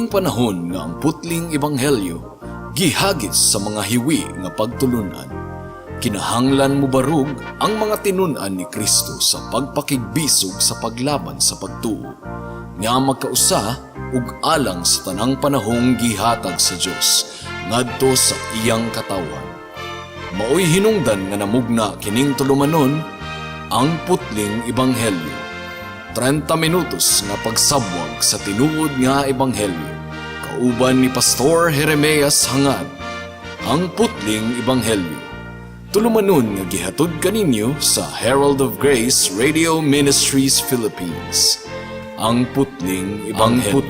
tanang panahon nga ang putling ebanghelyo gihagis sa mga hiwi nga pagtulunan. Kinahanglan mo barug ang mga tinunan ni Kristo sa pagpakigbisog sa paglaban sa pagtuo, nga magkausa ug alang sa tanang panahong gihatag sa Dios ngadto sa iyang katawan. Maoy hinungdan nga namugna kining tulumanon ang putling ebanghelyo. 30 minutos nga pagsabwag sa tinuod nga ebanghelyo. Kauban ni Pastor Jeremias Hangad, ang putling ebanghelyo. Tulumanon nga gihatod kaninyo sa Herald of Grace Radio Ministries Philippines. Ang putling ebanghelyo.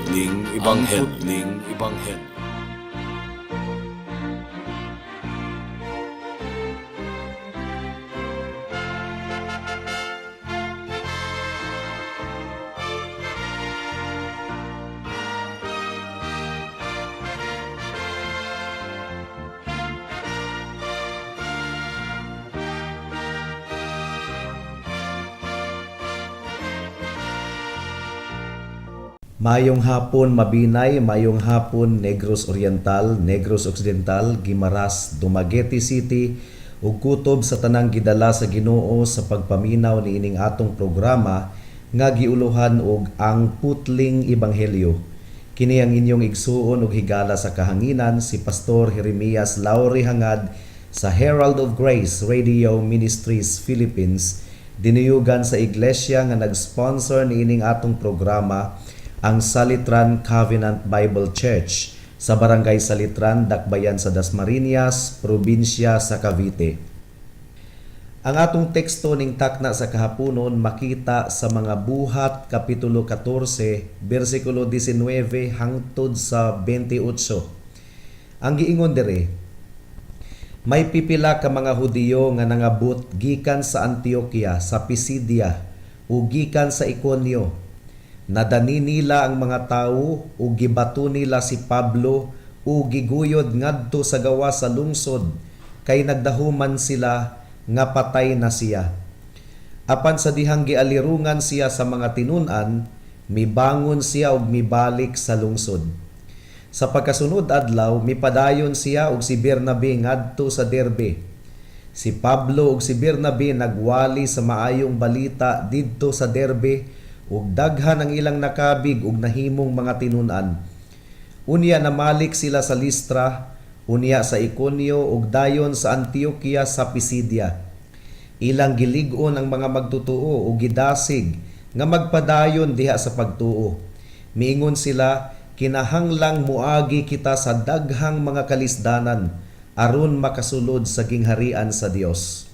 Mayong hapon Mabinay, mayong hapon Negros Oriental, Negros Occidental, Guimaras, Dumaguete City ug kutob sa tanang gidala sa Ginoo sa pagpaminaw ni ining atong programa nga giuluhan og ang putling ebanghelyo. Kini ang inyong igsuon ug higala sa kahanginan si Pastor Jeremias Lauri Hangad sa Herald of Grace Radio Ministries Philippines, dinuyugan sa iglesia nga nag-sponsor ni ining atong programa, ang Salitran Covenant Bible Church sa Barangay Salitran, Dakbayan sa Dasmariñas, probinsya sa Cavite. Ang atong teksto ning takna sa kahaponon makita sa mga Buhat Kapitulo 14, versikulo 19 hangtod sa 28. Ang giingon dire, may pipila ka mga Hudiyo nga nangabot gikan sa Antioquia, sa Pisidia, ug gikan sa Iconio. Nadani nila ang mga tawo ug gibato nila si Pablo ug giguyod ngadto sa gawa sa lungsod kay nagdahuman sila nga patay na siya. Apan sa dihang gialirungan siya sa mga tinun-an, mibangon siya ug mibalik sa lungsod. Sa pagkasunod adlaw, mipadayon siya ug si Bernabe ngadto sa Derbe. Si Pablo ug si Bernabe nagwali sa maayong balita didto sa Derbe ug daghan ang ilang nakabig ug nahimong mga tinun-an. Unya namalik sila sa Listra, unya sa Iconio ug dayon sa Antioquia sa Pisidia. Ilang gilig-on ang mga magtutuo ug gidasig nga magpadayon diha sa pagtuo. Miingon sila, kinahanglang muagi kita sa daghang mga kalisdanan aron makasulod sa gingharian sa Dios.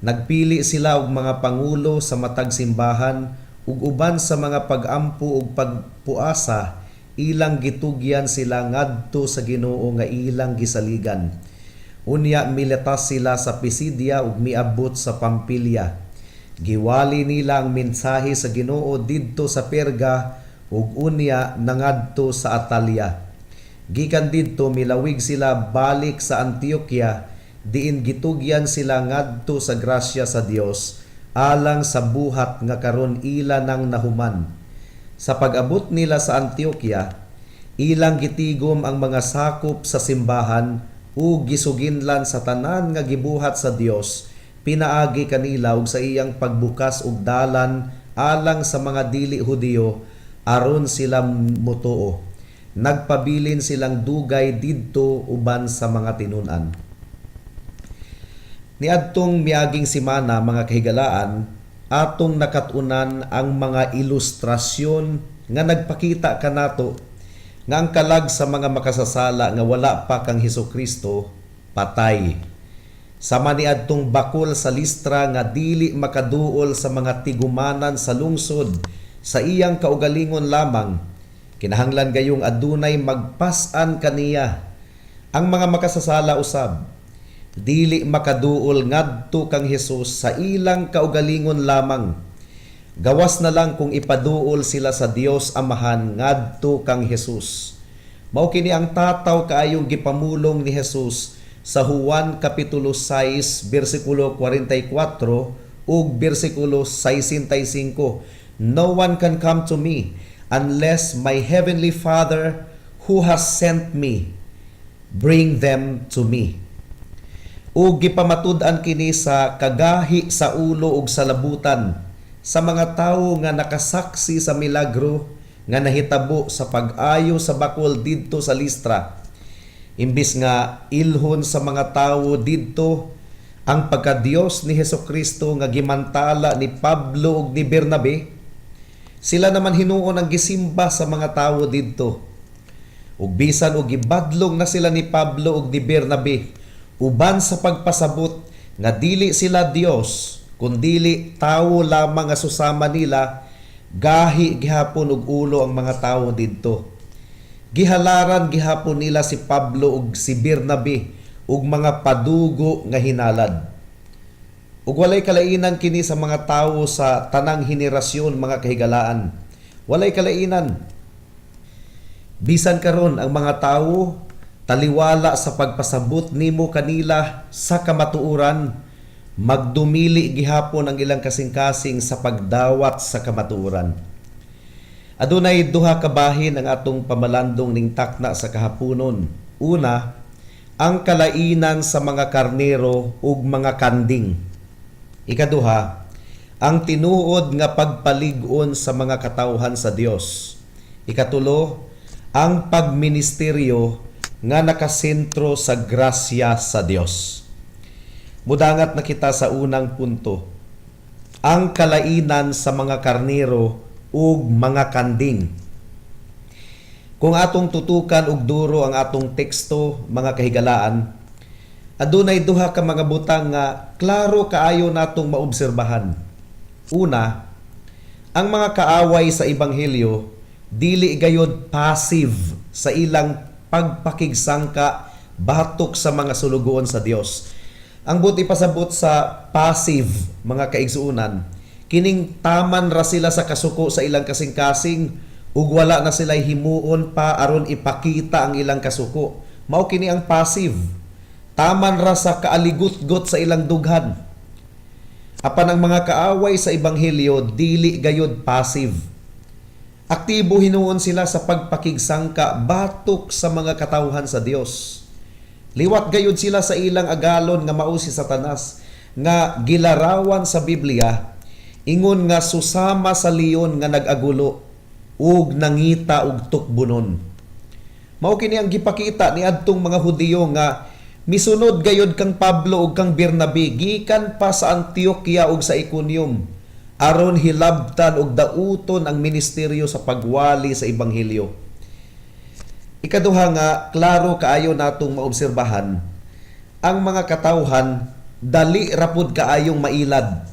Nagpili sila og mga pangulo sa matag simbahan ug uban sa mga pag-ampo ug pagpuasa, ilang gitugyan sila ngadto sa Ginoo nga ilang gisaligan. Unya miletas sila sa Pisidia ug miabot sa Pampilya. Giwali nila ang mensahe sa Ginoo didto sa Perga ug unya nangadto sa Atalia. Gikan didto milawig sila balik sa Antioquia, diin gitugyan sila ngadto sa grasya sa Dios alang sa buhat nga karon ila nang nahuman. Sa pag-abot nila sa Antioquia, ilang gitigom ang mga sakop sa simbahan ug gisuginlan sa tanan nga gibuhat sa Dios, pinaagi kanila ug sa iyang pagbukas og dalan alang sa mga dili Hudiyo aron sila motuo. Nagpabilin silang dugay didto uban sa mga tinun-an. Niadtong miaging simana mga kahigalaan, atong nakatunan ang mga ilustrasyon nga nagpakita kanato nga ang kalag sa mga makasasala nga wala pa kang Hesukristo patay. Sama niadtong bakol sa Listra nga dili makaduol sa mga tigumanan sa lungsod sa iyang kaugalingon lamang, kinahanglan gayong adunay magpas-an kaniya. Ang mga makasasala usab dili makaduol ngadto kang Hesus sa ilang kaugalingon lamang. Gawas na lang kung ipaduol sila sa Dios Amahan ngadto kang Hesus. Mao kini ang tataw kaayong gipamulong ni Hesus sa Juan Kapitulo 6, versikulo 44 ug versikulo 65. No one can come to me unless my heavenly Father who has sent me, bring them to me. Ug gipamatud-an kini sa kagahi sa ulo ug sa labutan sa mga tawo nga nakasaksi sa milagro nga nahitabo sa pag-ayo sa bakol didto sa Listra. Imbis nga ilhon sa mga tawo didto ang pagka-Dios ni Hesukristo nga gimantala ni Pablo ug ni Bernabe, sila naman hinuon ang gisimba sa mga tawo didto. Ug bisan og gibadlong na sila ni Pablo ug ni Bernabe uban sa pagpasabot nga dili sila Dios kundili tawo lamang nga susama nila, gahi gihapon og ulo ang mga tawo didto. Gihalaran gihapon nila si Pablo ug si Bernabe ug mga padugo nga hinalad. Ug walay kalainan kini sa mga tawo sa tanang henerasyon, mga kahigalaan. Walay kalainan. Bisan karon ang mga tawo taliwala sa pagpasabot nimo kanila sa kamatuoran, magdumili gihapon ang ilang kasing-kasing sa pagdawat sa kamatuoran. Adunay duha ka bahin ang atong pamalandong ning takna sa kahaponon. Una, ang kalainan sa mga karnero ug mga kanding. Ikaduha, ang tinuod nga pagpalig-on sa mga katawhan sa Dios. Ikatulo, ang pagministeryo nga nakasentro sa grasya sa Dios. Mudangat na kita sa unang punto. Ang kalainan sa mga karnero ug mga kanding. Kung atong tutukan og duro ang atong teksto, mga kahigalaan, adunay duha ka mga butang nga klaro kaayo natong maobserbahan. Una, ang mga kaaway sa ebanghelyo dili gayud passive sa ilang pagpakigsangka batok sa mga sulugoon sa Dios. Ang buti pasabot sa passive, mga kaigsuunan, kining taman ra sila sa kasuko sa ilang kasing-kasing ug wala na sila himuon pa aron ipakita ang ilang kasuko. Mao kini ang passive. Taman ra sa kaaligot-got sa ilang dughan. Apan ang mga kaaway sa ebanghelyo dili gayud passive. Aktibo hinuon sila sa pagpakigsangka batok sa mga katawhan sa Dios. Liwat gayud sila sa ilang agalon nga mao si Satanas nga gilarawan sa Biblia ingon nga susama sa leon nga nag-agulo ug nangita og tukbunon. Mao kini ang gipakita ni adtong mga Hudiyo nga misunod gayud kang Pablo ug kang Bernabe gikan pa sa Antioquia ug sa Iconium aron hilabtan og dauton ang ministeryo sa pagwali sa ebanghelyo. Ikaduha nga, klaro kaayo natong maobserbahan, ang mga katawhan dali rapod kaayong mailad.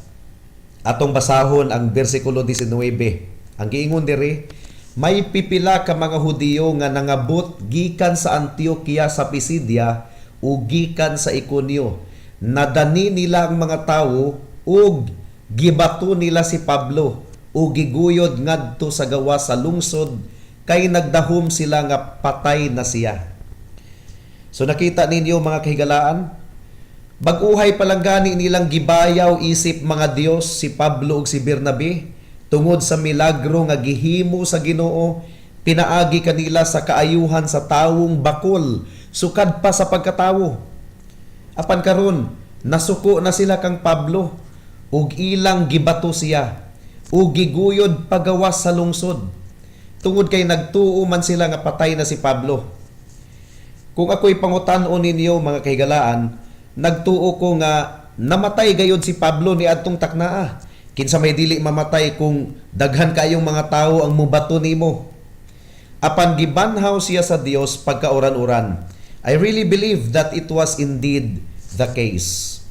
Atong basahon ang bersikulo 19. Ang giingon diri, may pipila ka mga Hudiyo nga nangabot gikan sa Antioquia sa Pisidia ug gikan sa Iconio. Nadani nila ang mga tawo ug gibato nila si Pablo ug giguyod ngadto sa gawa sa lungsod kay nagdahom sila nga patay na siya. So nakita ninyo mga kahigalaan, bag-uhay pa lang gani nilang gibayaw isip mga Dios si Pablo ug si Bernabe tungod sa milagro nga gihimo sa Ginoo, pinaagi kanila sa kaayuhan sa tawong bakol sukad pa sa pagkatawo. Apan karon nasuko na sila kang Pablo ug ilang gibato siya ug giguyod pagawas sa lungsod tungod kay nagtuo man sila nga patay na si Pablo. Kung ako'y pangutan-on ninyo mga kahigalaan, nagtuo ko nga namatay gayod si Pablo ni adtong taknaa. Kinsa may dili mamatay kung daghan kayong mga tawo ang mubato nimo. Apan gibanhaw siya sa Dios pagkauran-uran. I really believe that it was indeed the case.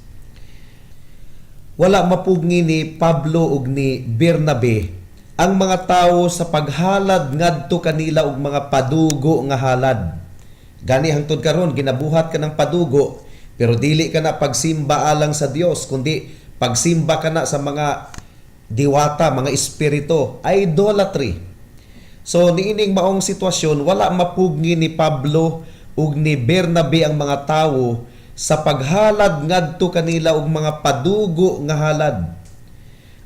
Wala mapugni ni Pablo ug ni Bernabe ang mga tawo sa paghalad ngadto kanila og mga padugo nga halad. Gani hangtod karon ginabuhat ka ng padugo pero dili ka na pagsimba alang sa Dios kundi pagsimba ka na sa mga diwata, mga espiritu, idolatry. So niining maong sitwasyon wala mapugni ni Pablo ug ni Bernabe ang mga tawo sa paghalad ngadto kanila og mga padugo nga halad.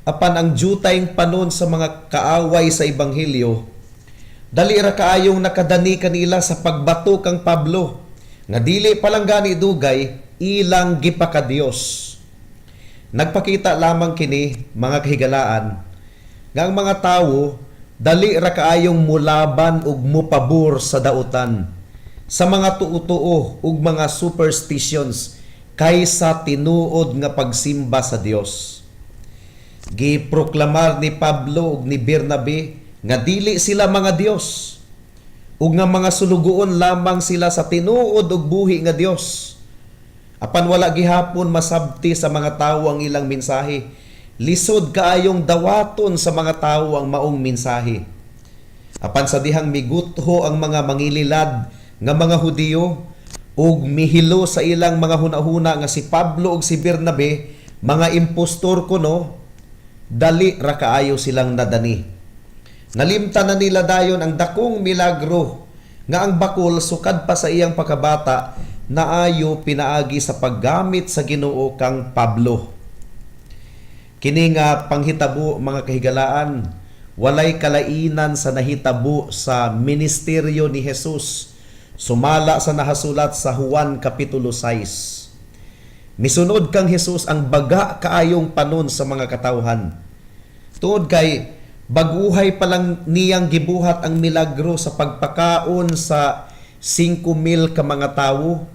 Apan ang dutayng panon sa mga kaaway sa ebanghelyo Dali ra kaayong nakadani kanila sa pagbato kang Pablo, nga dili palang gani dugay, ilang gipakadiyos. Nagpakita lamang kini, mga kahigalaan, nga ang mga tawo, dali ra kaayong mulaban ug mupabor sa dautan, sa mga tuo-tuo ug mga superstitions, kaysa tinuod nga pagsimba sa Dios. Giproklamar ni Pablo ug ni Bernabe nga dili sila mga Dios ug nga mga sulugoon lamang sila sa tinuod ug buhi nga Dios. Apan wala gihapon masabti sa mga tawo ang ilang mensahe. Lisod kaayong dawaton sa mga tawo ang maong mensahe. Apan sa dihang migutho ang mga mangililad nga mga Hudiyo ug mihilo sa ilang mga hunahuna nga si Pablo ug si Bernabe mga impostor kuno, dali ra kaayo silang nadani. Nalimtan na nila dayon ang dakong milagro nga ang bakol sukad pa sa iyang pagkabata naayo pinaagi sa paggamit sa Ginoo kang Pablo. Kini nga panghitabo, mga kahigalaan, walay kalainan sa nahitabo sa ministeryo ni Jesus, sumala sa nahasulat sa Juan Kapitulo 6. Misunod kang Jesus ang baga kaayong panon sa mga katawhan. Tuod kay baguhay pa lang niyang gibuhat ang milagro sa pagpakaon sa 5,000 ka mga tawo.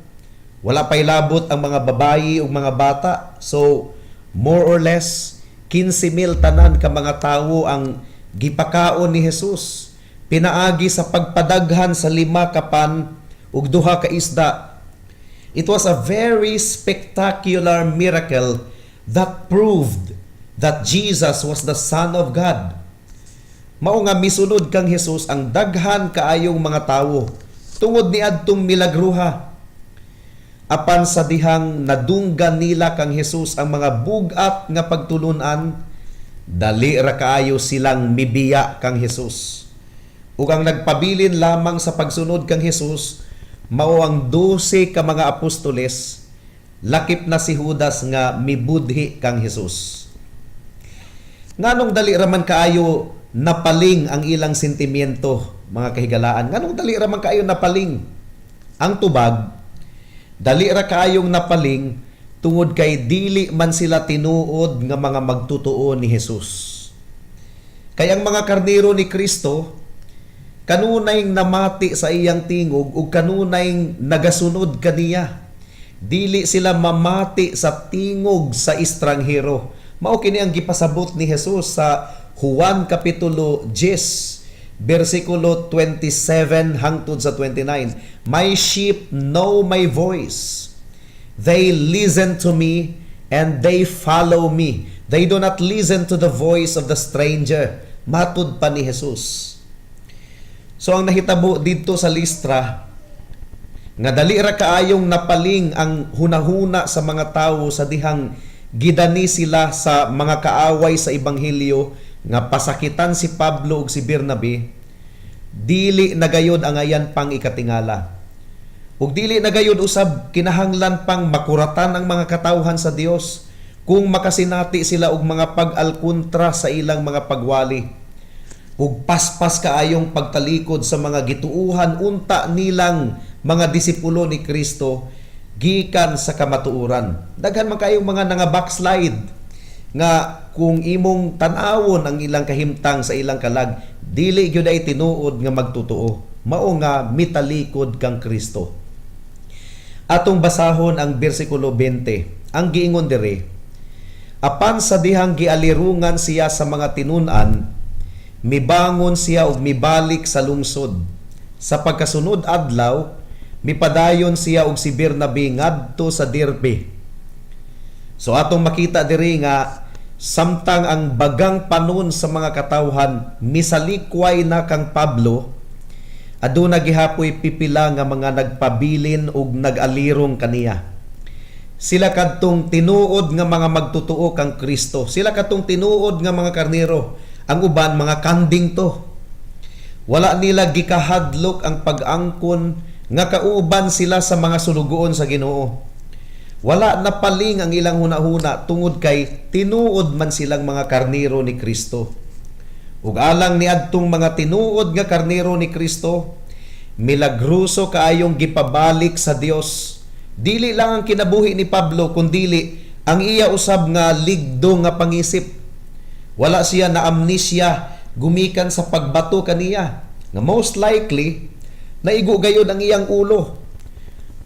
Wala pa'y labot ang mga babayi o mga bata. So, more or less, 15,000 tanan ka mga tawo ang gipakaon ni Jesus. Pinaagi sa pagpadaghan sa 5 kapan ug 2 ka isda. It was a very spectacular miracle that proved that Jesus was the Son of God. Mao nga misunod kang Jesus ang daghan kaayong mga tawo tungod ni adtong milagruha. Apan sa dihang nadunggan nila kang Jesus ang mga bugat nga pagtulunan, dali ra kaayo silang mibiya kang Jesus. Ug ang nagpabilin lamang sa pagsunod kang Jesus mao ang 12 ka mga apostoles, lakip na si Judas nga mibudhi kang Jesus. Nganong dali raman kaayo napaling ang ilang sentimiento, mga kahigalaan? Nganong dali raman kaayo napaling? Ang tubag, dali ra kaayong napaling tungod kay dili man sila tinuod nga mga magtutuo ni Jesus. Kay ang mga karnero ni Kristo kanunayng namati sa iyang tingog ug kanunayng nagasunod kaniya. Dili sila mamati sa tingog sa estranghero. Mao kini ang gipasabot ni Jesus sa Juan Kapitulo 10, versikulo 27 hangtod sa 29. My sheep know my voice. They listen to me and they follow me. They do not listen to the voice of the stranger. Matud pa ni Jesus. So ang nahitabo dito sa Listra, nga dali ra kaayong napaling ang hunahuna sa mga tawo sa dihang gidani sila sa mga kaaway sa ebanghelyo nga pasakitan si Pablo ug si Bernabe, dili nagayod ang ayan pang ikatingala. Ug dili nagayod usab kinahanglan pang makuratan ang mga katawhan sa Dios kung makasinati sila og mga pag-alkontra sa ilang mga pagwali. Ug paspas kaayong pagtalikod sa mga gituuhan unta nilang mga disipulo ni Kristo gikan sa kamatuoran. Daghan man kayong mga backslide nga kung imong tan-awon ang ilang kahimtang sa ilang kalag, dili gyud ay tinuod nga magtutuo. Mao nga mitalikod kang Kristo. Atong basahon ang bersikulo 20. Ang giingon dire, apan sa dihang gialirungan siya sa mga tinun-an, mibangon siya ug mibalik sa lungsod. Sa pagkasunod adlaw, mipadayon siya og si Bernabe ngadto sa Derbe. So atong makita diri nga samtang ang bagang panon sa mga katawhan misalikway na kang Pablo, aduna gihapoy pipila nga mga nagpabilin ug nagalirong kaniya. Sila kadtong tinuod nga mga magtutuo kang Kristo. Sila kadtong tinuod nga mga karnero. Ang uban mga kanding to. Wala nila gikahadlok ang pag-angkon nga kauban sila sa mga sulugoon sa Ginoo. Wala napaling ang ilang hunahuna tungod kay tinuod man silang mga karnero ni Kristo. ug alang ni adtong mga tinuod nga karnero ni Kristo, milagruso kaayong gipabalik sa Dios. Dili lang ang kinabuhi ni Pablo kundili ang iya usab nga ligdo nga pangisip. Wala siya na amnesia gumikan sa pagbato kaniya, nga most likely naigo gayud ang iyang ulo.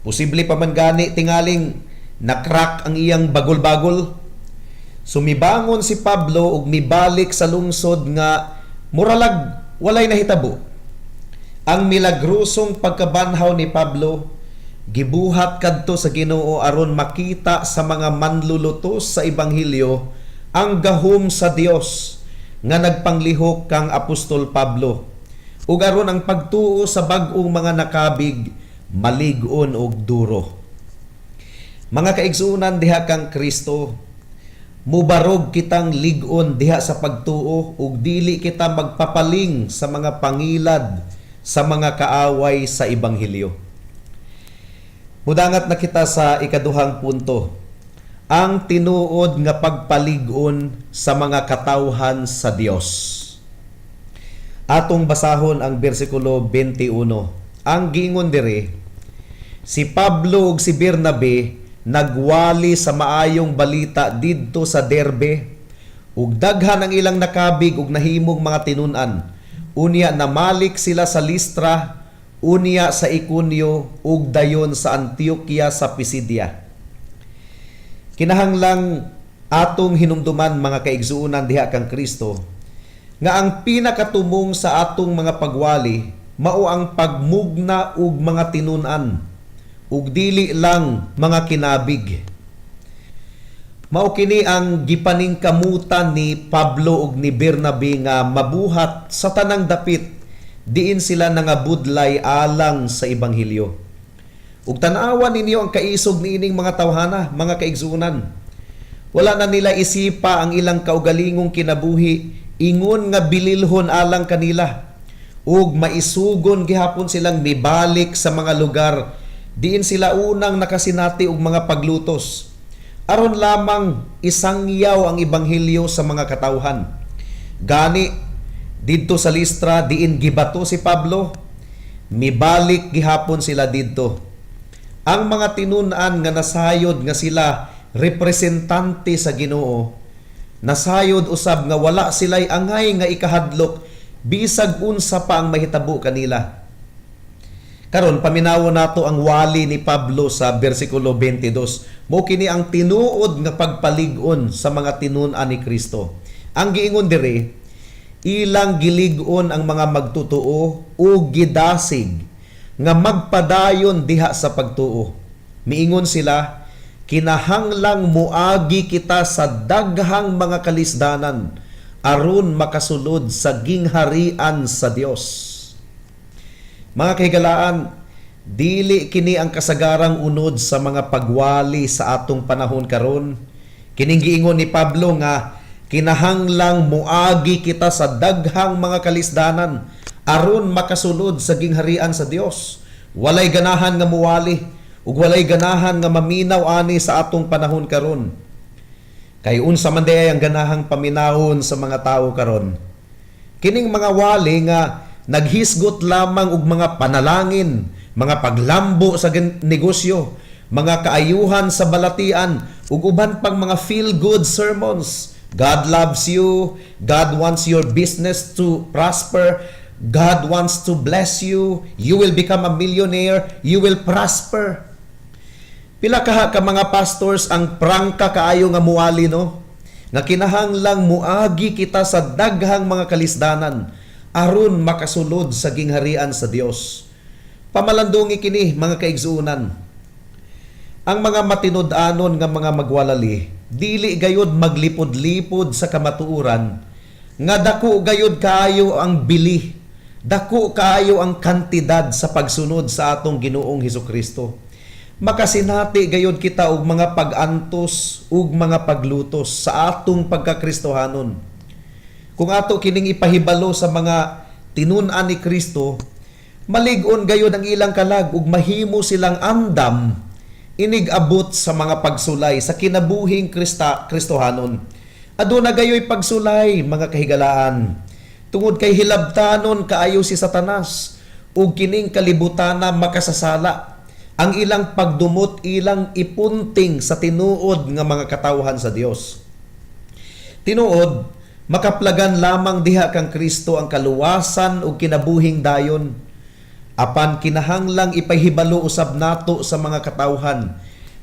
Posible pa man gani tingaling na-crack ang iyang bagol-bagol. Sumibangon si Pablo ug mibalik sa lungsod nga muralag walay nahitabo. Ang milagrosong pagkabanhaw ni Pablo gibuhat kadto sa Ginoo aron makita sa mga manlulutos sa ebanghelyo ang gahom sa Dios nga nagpanglihok kang Apostol Pablo, ug aron ang pagtuo sa bag-ong mga nakabig malig-on og duro. Mga kaigsuonan diha kang Kristo, mubarog kitang lig-on diha sa pagtuo ug dili kita magpapaling sa mga pangilad sa mga kaaway sa ebanghelyo. Mudangat na kita sa ikaduhang punto, ang tinuod nga pagpalig-on sa mga katawhan sa Dios. Atong basahon ang bersikulo 21. Ang giingon dire, si Pablo ug si Bernabe nagwali sa maayong balita didto sa Derbe, ug daghan ang ilang nakabig ug nahimong mga tinun-an. Unya namalik sila sa Listra, unya sa Iconio ug dayon sa Antioquia sa Pisidia. Kinahanglang atong hinumduman mga kaigsuonan diha kang Kristo nga ang pinakatumong sa atong mga pagwali mao ang pagmugna ug mga tinun-an ug dili lang mga kinabig. Mao kini ang gipaningkamutan ni Pablo ug ni Bernabe nga mabuhat sa tanang dapit diin sila nangabudlay alang sa ebanghelyo. Ug tan-awan ninyo ang kaisog niining mga tawhana, mga kaigsuonan. Wala na nila isipa ang ilang kaugalingong kinabuhi, ingon nga bililhon alang kanila, ug maisugon gihapon silang mibalik sa mga lugar diin sila unang nakasinati og mga paglutos, aron lamang isangyaw ang ebanghelyo sa mga katawhan. Gani didto sa Listra diin gibato si Pablo, mibalik gihapon sila didto. Ang mga tinun-an nga nasayod nga sila representante sa Ginoo, nasayod usab nga wala sila'y angay nga ikahadlok bisag unsa pa ang mahitabo kanila. Karon paminawo nato ang wali ni Pablo sa bersikulo 22. Mo kini ang tinuod nga pagpalig-on sa mga tinun-an ni Kristo. Ang giingon dire, ilang gilig-on ang mga magtutuo o gidasig nga magpadayon diha sa pagtuo. Miingon sila, kinahanglang muagi kita sa daghang mga kalisdanan aron makasulod sa gingharian sa Dios. Mga kahigalaan, dili kini ang kasagarang unod sa mga pagwali sa atong panahon karon. Kining giingon ni Pablo nga kinahanglang muagi kita sa daghang mga kalisdanan aron makasulod sa gingharian sa Dios. Walay ganahan nga muwali ug walay ganahan nga maminaw ani sa atong panahon karon. Kay unsa man day ang ganahang paminahon sa mga tawo karon? Kining mga wali nga naghisgot lamang og mga panalangin, mga paglambo sa negosyo, mga kaayuhan sa balatian, ug uban pang mga feel-good sermons. God loves you, God wants your business to prosper, God wants to bless you, you will become a millionaire, you will prosper. Pila ka mga pastors ang prangka kaayo nga muwali no? Nga kinahanglang muagi kita sa daghang mga kalisdanan aron makasulod sa gingharian sa Dios. Pamalandungi kini mga kaigsuonan. Ang mga matinud-anon nga mga magwalali dili gayud maglipod-lipod sa kamatuoran nga dako gayud kaayo ang bili, dako kaayo ang kantidad sa pagsunod sa atong Ginoong Hesukristo. Makasinati gayud kita og mga pag-antos ug mga paglutos sa atong pagkakristohanon. Kung ato kining ipahibalo sa mga tinun-an ni Kristo, malig-on gayud ang ilang kalag ug mahimo silang andam inig-abot sa mga pagsulay sa kinabuhing Kristohanon. Aduna gayoy pagsulay mga kahigalaan Tungod kay hilabtanon kaayo si Satanas ug kining kalibutan na makasasala. Ang ilang pagdumot ilang ipunting sa tinuod nga mga katawhan sa Dios. Tinuod, makaplagan lamang diha kang Kristo ang kaluwasan ug kinabuhing dayon. Apan kinahanglang ipahibalo usab nato sa mga katawhan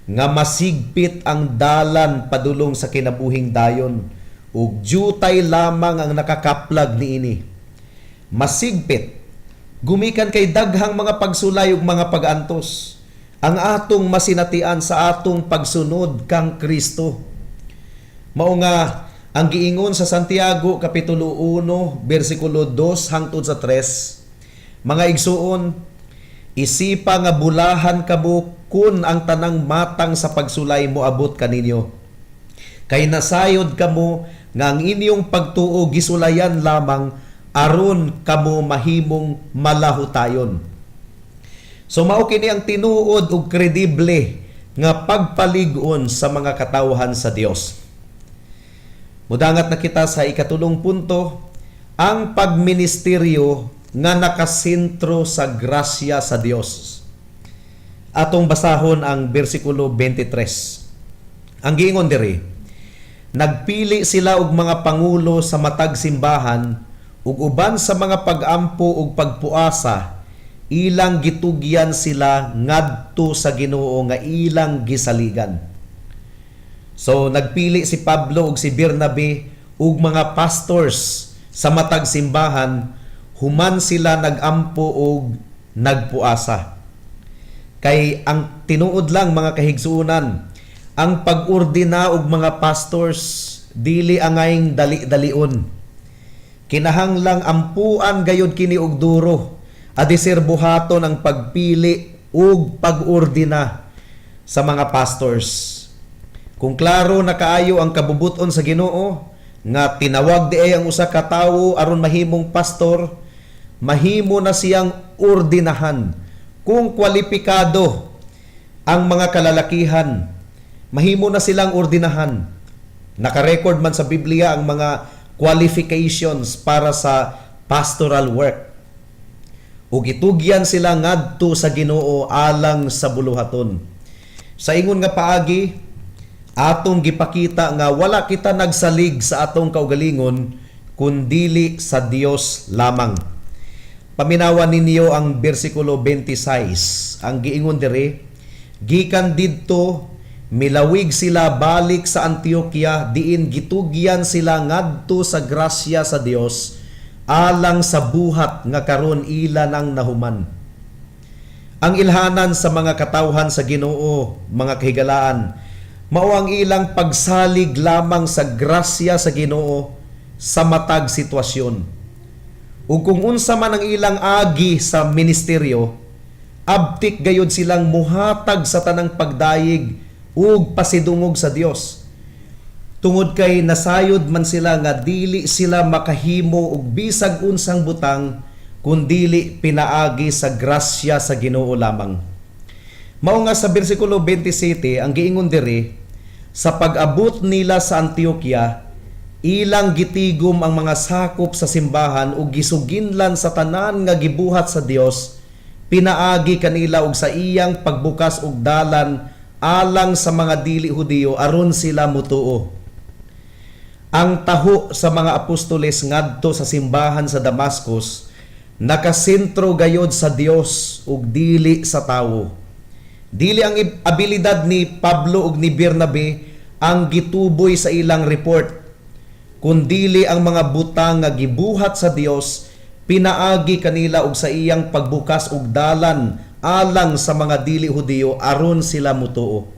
nga masigpit ang dalan padulong sa kinabuhing dayon ug jutay lamang ang nakakaplag niini. Masigpit gumikan kay daghang mga pagsulay ug mga pag-antos ang atong masinatian sa atong pagsunod kang Kristo. Mao nga ang giingon sa Santiago kapitulo 1 bersikulo 2 hangtod sa 3, mga igsuon, isipa nga bulahan kamo kun ang tanang matang sa pagsulay moabot kaninyo. Kay nasayod kamo nga ang inyong pagtuo gisulayan lamang aron kamo mahimong malahutayon. So mao kini ang tinuod ug kredible nga pagpalig-on sa mga katawhan sa Dios. Mudangat na kita sa ikatulong punto, ang pagministeryo nga nakasentro sa grasya sa Dios. Atong basahon ang bersikulo 23. Ang giingon diri, nagpili sila og mga pangulo sa matag simbahan ug uban sa mga pag-ampo ug pagpuasa, ilang gitugyan sila ngadto sa Ginoo nga ilang gisaligan. So nagpili si Pablo ug si Bernabe ug mga pastors sa matag simbahan, human sila nagampo ug nagpuasa. Kay ang tinuod lang mga kahigsuonan, ang pag-ordina og mga pastors dili angayng dali-dalion. Kinahanglang ampuan gayud kini og duro, adisir buhaton ang pagpili ug pag-ordina sa mga pastors. Kung klaro na kaayo ang kabubuton sa Ginoo nga tinawag di ay ang usa ka tawo aron mahimong pastor, mahimo na siyang ordinahan. Kung kwalipikado ang mga kalalakihan, mahimo na silang ordinahan. Naka-record man sa Biblia ang mga qualifications para sa pastoral work. Ug gitugyan sila ngadto sa Ginoo alang sa buluhaton. Sa ingon nga paagi, atong gipakita nga wala kita nagsalig sa atong kaugalingon kundili sa Dios lamang. Paminawan ninyo ang bersikulo 26. Ang giingon diri, gikan didto milawig sila balik sa Antioquia, diin gitugyan sila ngadto sa grasya sa Dios alang sa buhat nga karon ila nang nahuman. Ang ilhanan sa mga katawhan sa Ginoo, mga kahigalaan, mao ang ilang pagsalig lamang sa grasya sa Ginoo sa matag sitwasyon. Ug kung unsa man ang ilang agi sa ministeryo, abtik gayud silang muhatag sa tanang pagdayig ug pasidungog sa Dios. Tungod kay nasayod man sila nga dili sila makahimo og bisag unsang butang kundili pinaagi sa grasya sa Ginoo lamang. Mao nga sa bersikulo 27 ang giingon diri, sa pag-abot nila sa Antioquia, ilang gitigom ang mga sakop sa simbahan ug gisuginlan sa tanan nga gibuhat sa Dios, pinaagi kanila og sa iyang pagbukas og dalan alang sa mga dili Hudiyo aron sila mutuo. Ang taho sa mga apostoles ngadto sa simbahan sa Damascus nakasentro gayod sa Dios ug dili sa tawo. Dili ang abilidad ni Pablo ug ni Bernabe ang gituboy sa ilang report, kundili ang mga butang nga gibuhat sa Dios pinaagi kanila og sa iyang pagbukas og dalan alang sa mga dili Hudiyo aron sila mutuo.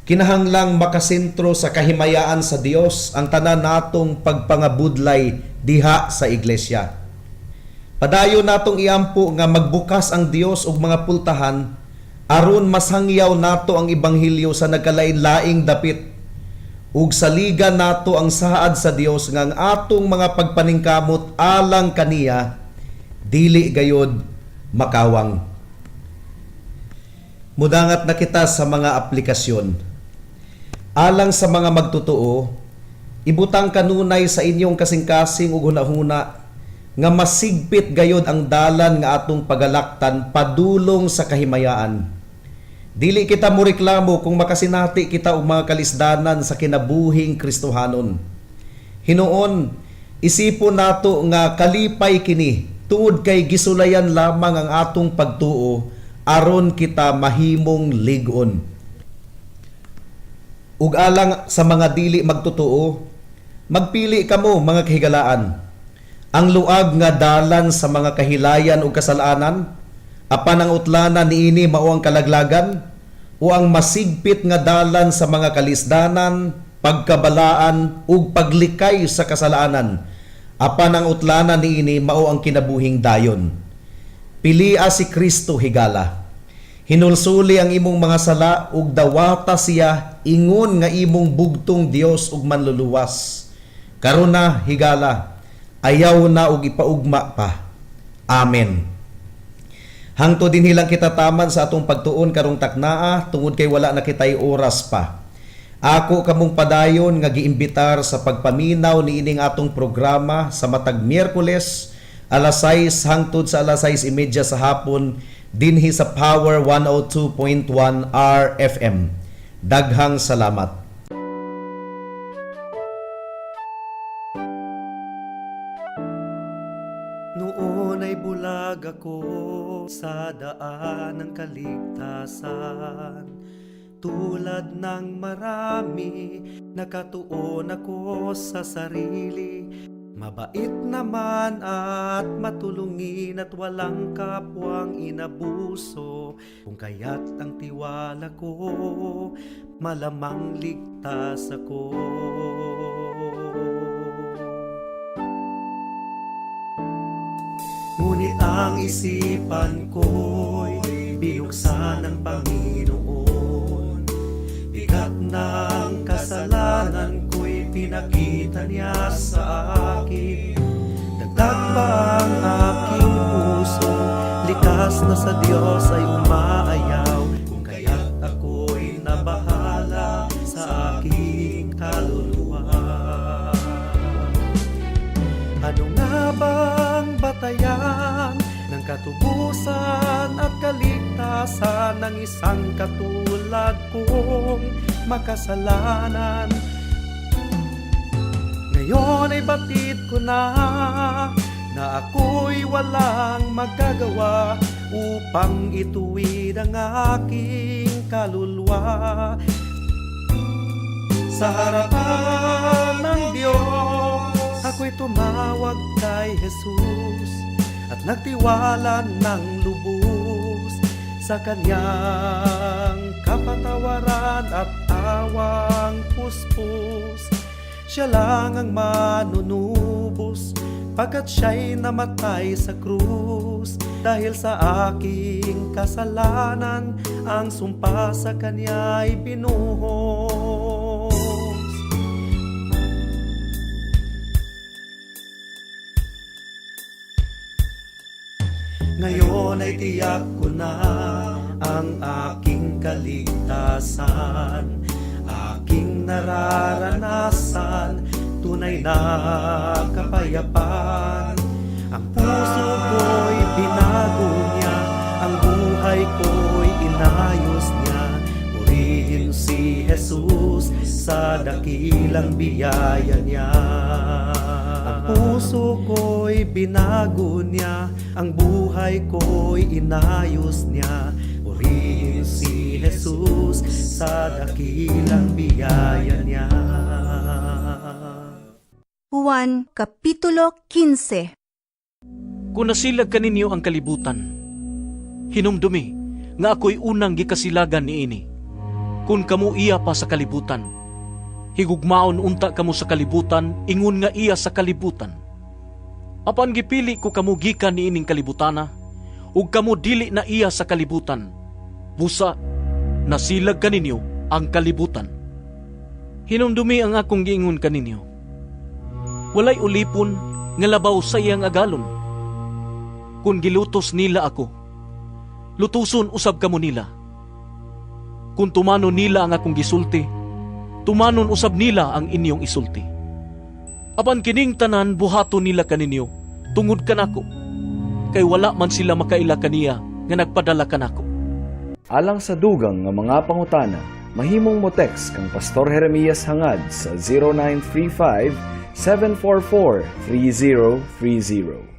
Kinahanglang makasentro sa kahimayaan sa Dios ang tanan natong pagpangabudlay diha sa iglesia. Padayon natong iampo nga magbukas ang Dios og mga pultahan aron masangyaw nato ang ebanghelyo sa nagkalain-laing dapit ug saligan nato ang saad sa Dios nga ang atong mga pagpaningkamot alang kaniya dili gayod makawang. Mudangat na kita sa mga aplikasyon. Alang sa mga magtutuo, Ibutang kanunay sa inyong kasing-kasing ug hunahuna nga masigpit gayod ang dalan nga atong pagalaktan padulong sa kahimayaan. Dili kita moreklamo kung makasinati kita og mga kalisdanan sa kinabuhing Kristohanon. Hinuon, isipon nato nga kalipay kini tungod kay gisulayan lamang ang atong pagtuo aron kita mahimong lig-on. Ug alang sa mga dili magtotoo, magpili kamo mga kahigalaan. Ang luag nga dalan sa mga kahilayan o kasalanan, apan ang utlanan niini mao ang kalaglagan, o ang masigpit nga dalan sa mga kalisdanan, pagkabalaan ug paglikay sa kasalanan, apan ang utlanan niini mao ang kinabuhing dayon. Pilia si Kristo higala. Hinulsuli ang imong mga sala ug dawata siya ingon nga imong bugtong Dios ug manluluwas. Karon na higala, ayaw na og ipaugma pa. Amen. Hangtod din hilang kita taman sa atong pagtuon karong taknaa tungod kay wala na kitay oras pa. Ako kamong padayon nga giimbitar sa pagpaminaw niining atong programa sa matag Miyerkules alas 6 hangtod sa alas 6:30 sa hapon dinhi sa Power 102.1 RFM. Daghang salamat. Noon ay bulag ako sa daan ng kaligtasan. Tulad ng marami, nakatuon ako sa sarili. Mabait naman at matulungin at walang kapwang inabuso. Kung kaya't ang tiwala ko, malamang ligtas ako. Ngunit ang isipan ko'y binuksan ng Panginoon. Bigat ng kasalanan ko'y pinakita niya sa akin. Dagdag pa ang aking puso, likas na sa Diyos ay umaayaw. Kung kaya't ako'y nabahala sa aking kaluluwa. Ano nga bang batayan ng katubusan at kaligtasan ng isang katulad kong makasalanan? Ngayon ay batid ko na ako'y walang magagawa upang ituwid ang aking kaluluwa sa harapan ng Diyos. Ako'y tumawag kay Jesus at nagtiwala ng lubos sa kanyang kapatawaran at awang puspos. Siya lang ang manunubos pagkat siya'y namatay sa krus. Dahil sa aking kasalanan, ang sumpa sa kanya'y binuhos. Ngayon ay tiyak ko na ang aking kaligtasan, aking nararanasan, tunay na kapayapaan. Ang puso ko'y binago niya, ang buhay ko'y inayos niya. Purihin si Jesus sa dakilang biyaya niya. Ang puso ko'y binago niya, ang buhay ko'y inayos niya. Purihin si Jesus sa dakilang biyaya niya. Juan Kapitulo 15. Kung nasilag kaninyo ang kalibutan, hinumdumi nga ako'y unang gikasilagan niini. Kung kamo iya pa sa kalibutan, higugmaon unta kamo sa kalibutan, ingon nga iya sa kalibutan. Apan gipili ko kamo gikan niining kalibutana, ug kamo dili na iya sa kalibutan. Busa, nasilag kaninyo ang kalibutan. Hinumdumi ang akong giingon kaninyo. Walay ulipon nga labaw sa iyang agalon. Kung gilutos nila ako, lutuson usab kamo nila. Kung tumanon nila ang akong gisulti, tumanon usab nila ang inyong isulti. Apan kining tanan buhaton nila kaninyo, tungod kanako. Kay wala man sila makaila kaniya nga nagpadala kanako. Alang sa dugang nga mga pangutana, mahimong mo text kang Pastor Jeremias hangad sa 0935 744 3030.